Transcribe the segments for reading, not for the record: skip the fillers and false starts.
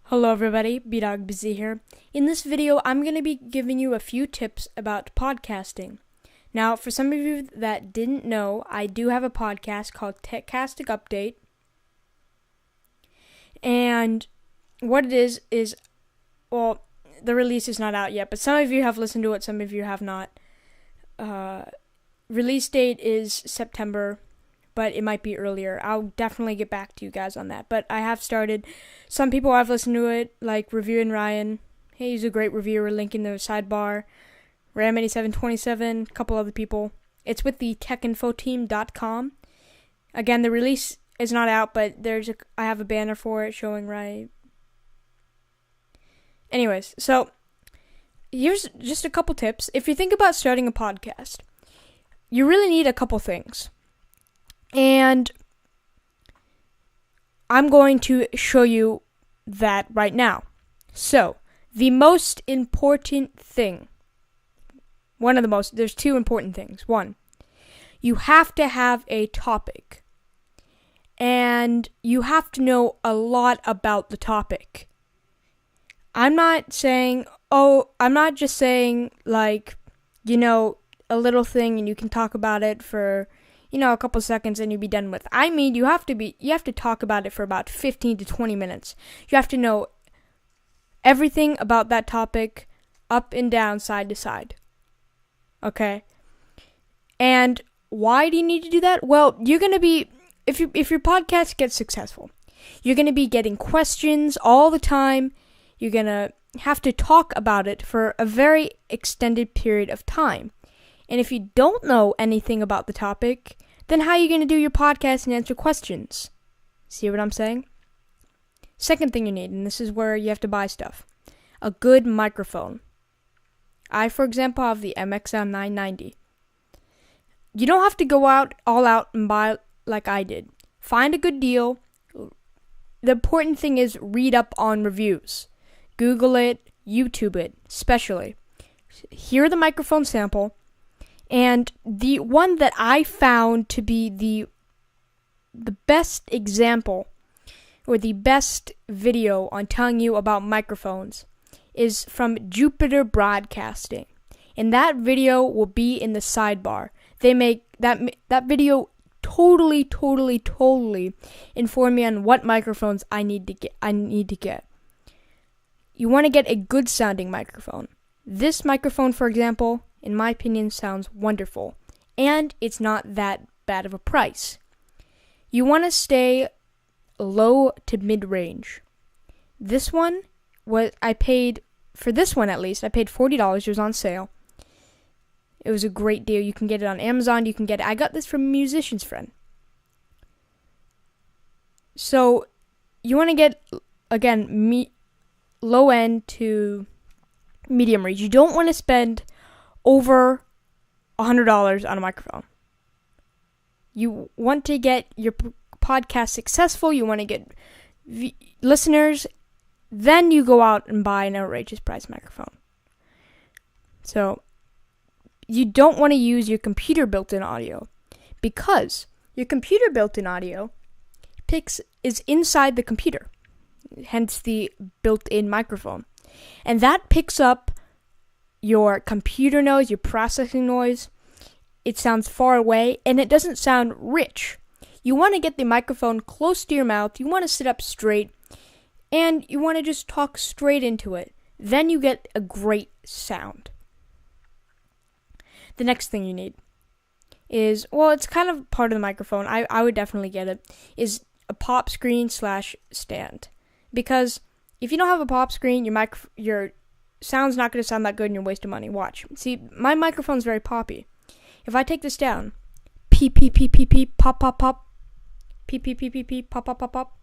Hello everybody, B-Dog Busy here. In this video, I'm going to be giving you a few tips about podcasting. Now, for some of you that didn't know, I do have a podcast called Techcastic Update. And what it is, well, the release is not out yet, but some of you have listened to it, some of you have not. Release date is September, but it might be earlier. I'll definitely get back to you guys on that. But I have started. Some people have listened to it, like Reviewing Ryan. Hey, he's a great reviewer. Link in the sidebar. Ram8727, a couple other people. It's with the techinfoteam.com. Again, the release is not out, but I have a banner for it showing right. Anyways, so here's just a couple tips. If you think about starting a podcast, you really need a couple things. And I'm going to show you that right now. So, the most important thing, there's two important things. One, you have to have a topic. And you have to know a lot about the topic. I'm not just saying, like, a little thing and you can talk about it for a couple seconds and you'll be done with. I mean, you have to talk about it for about 15 to 20 minutes. You have to know everything about that topic, up and down, side to side. Okay? And why do you need to do that? Well, you're going to be, if your podcast gets successful, you're going to be getting questions all the time. You're going to have to talk about it for a very extended period of time. And if you don't know anything about the topic, then how are you going to do your podcast and answer questions? See what I'm saying? Second thing you need, and this is where you have to buy stuff, a good microphone. I, for example, have the MXM 990. You don't have to go all out and buy like I did. Find a good deal. The important thing is read up on reviews. Google it, YouTube it, especially. Hear the microphone sample. And the one that I found to be the best example or the best video on telling you about microphones is from Jupiter Broadcasting. And that video will be in the sidebar. They make that video totally inform me on what microphones I need to get. You want to get a good sounding microphone. This microphone, for example, in my opinion, sounds wonderful. And it's not that bad of a price. You want to stay low to mid-range. This one, for this one at least, I paid $40. It was on sale. It was a great deal. You can get it on Amazon. I got this from a musician's friend. So, you want to get, again, low end to medium range. You don't want to spend over $100 on a microphone. You want to get your podcast successful. You want to get listeners. Then you go out and buy an outrageous price microphone. So, you don't want to use your computer built-in audio because your computer built-in audio is inside the computer, hence the built-in microphone. And that picks up your computer noise, your processing noise. It sounds far away, and it doesn't sound rich. You want to get the microphone close to your mouth. You want to sit up straight, and you want to just talk straight into it. Then you get a great sound. The next thing you need is, it's kind of part of the microphone. I would definitely get it, is a pop screen / stand. Because if you don't have a pop screen, your sound's not going to sound that good and you're wasting money. Watch. See, my microphone's very poppy. If I take this down, peep, peep, peep, peep, peep, pop, pop, pop, peep, peep, peep, peep, peep, pop, pop, pop, pop.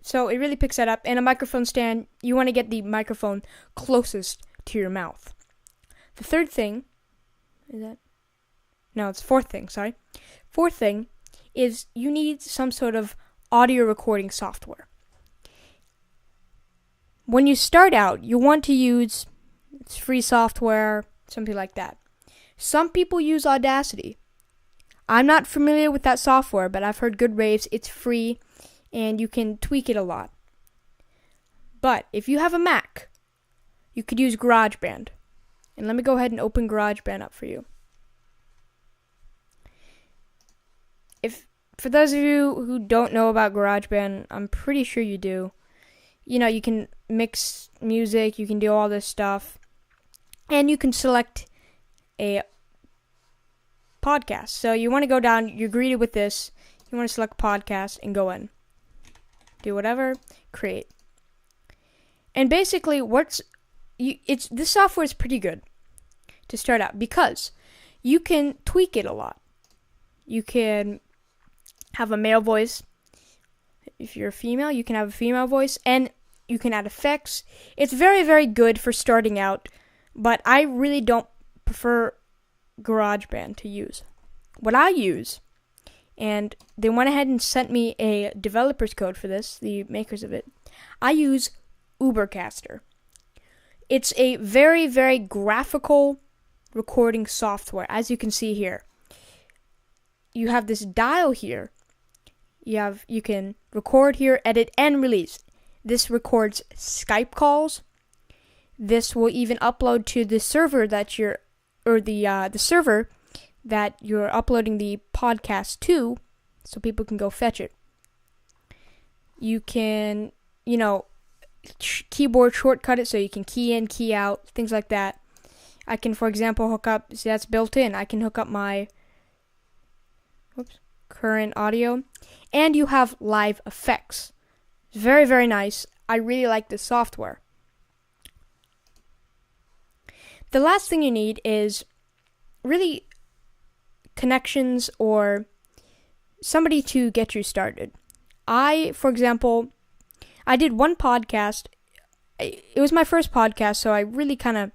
So it really picks that up. And a microphone stand, you want to get the microphone closest to your mouth. The third thing, fourth thing, sorry. Fourth thing is you need some sort of audio recording software. When you start out, you want to use free software, something like that. Some people use Audacity. I'm not familiar with that software, but I've heard good raves. It's free, and you can tweak it a lot. But if you have a Mac, you could use GarageBand. And let me go ahead and open GarageBand up for you. For those of you who don't know about GarageBand, I'm pretty sure you do. You can mix music, you can do all this stuff, and you can select a podcast. So you want to go down, you're greeted with this, you want to select podcast and go in. Do whatever, create. And basically, this software is pretty good to start out because you can tweak it a lot. You can have a male voice. If you're a female, you can have a female voice, and you can add effects. It's very, very good for starting out, but I really don't prefer GarageBand to use. What I use, and they went ahead and sent me a developer's code for this, the makers of it, I use Ubercaster. It's a very, very graphical recording software, as you can see here. You have this dial here. You can record here, edit, and release. This records Skype calls. This will even upload to the server the server that you're uploading the podcast to, so people can go fetch it. You can, keyboard shortcut it so you can key in, key out, things like that. I can, for example, hook up, see that's built in. I can hook up my current audio, and you have live effects. It's very, very nice. I really like this software. The last thing you need is really connections or somebody to get you started. For example, I did one podcast. It was my first podcast, so I really kind of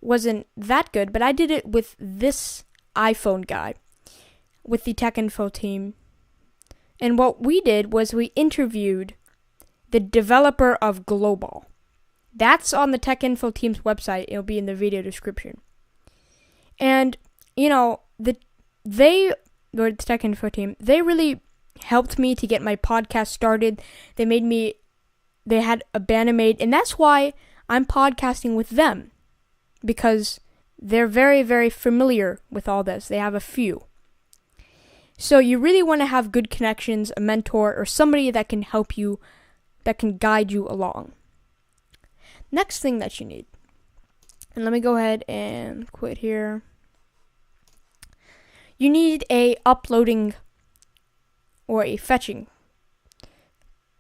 wasn't that good, but I did it with this iPhone guy, with the Tech Info team. And what we did was we interviewed the developer of Global. That's on the Tech Info team's website. It'll be in the video description. And, the Tech Info team, they really helped me to get my podcast started. They had a banner made, and that's why I'm podcasting with them, because they're very, very familiar with all this. They have a few. So you really want to have good connections, a mentor, or somebody that can help you, that can guide you along. Next thing that you need, and let me go ahead and quit here. You need a uploading or a fetching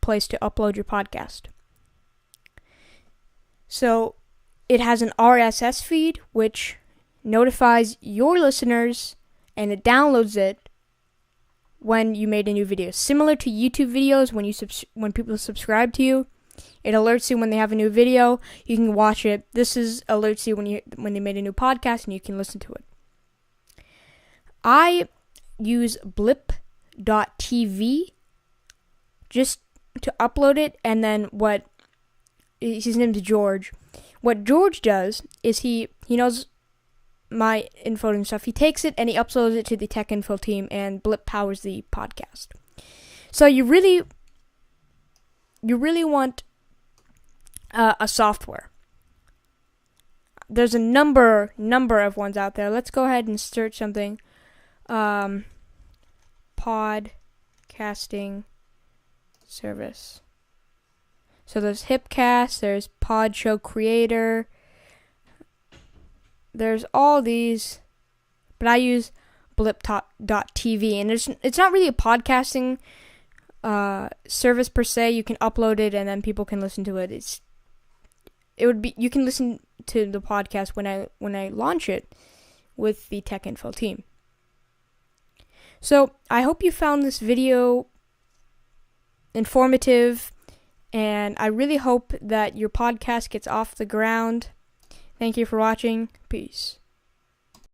place to upload your podcast. So it has an RSS feed which notifies your listeners, and it downloads it when you made a new video. Similar to YouTube videos, when people subscribe to you, it alerts you when they have a new video. You can watch it. This alerts you when they made a new podcast, and you can listen to it. I use blip.tv just to upload it, and then his name's George. What George does is he knows my info and stuff. He takes it and he uploads it to the Tech Info team, and Blip powers the podcast. So you really want a software. There's a number of ones out there. Let's go ahead and search something. Podcasting service. So there's Hipcast, there's Podshow Creator, there's all these, but I use blip.tv, and it's not really a podcasting service per se. You can upload it and then people can listen to it. You can listen to the podcast when I launch it with the Tech Info team. So I hope you found this video informative, and I really hope that your podcast gets off the ground. Thank you for watching. Peace.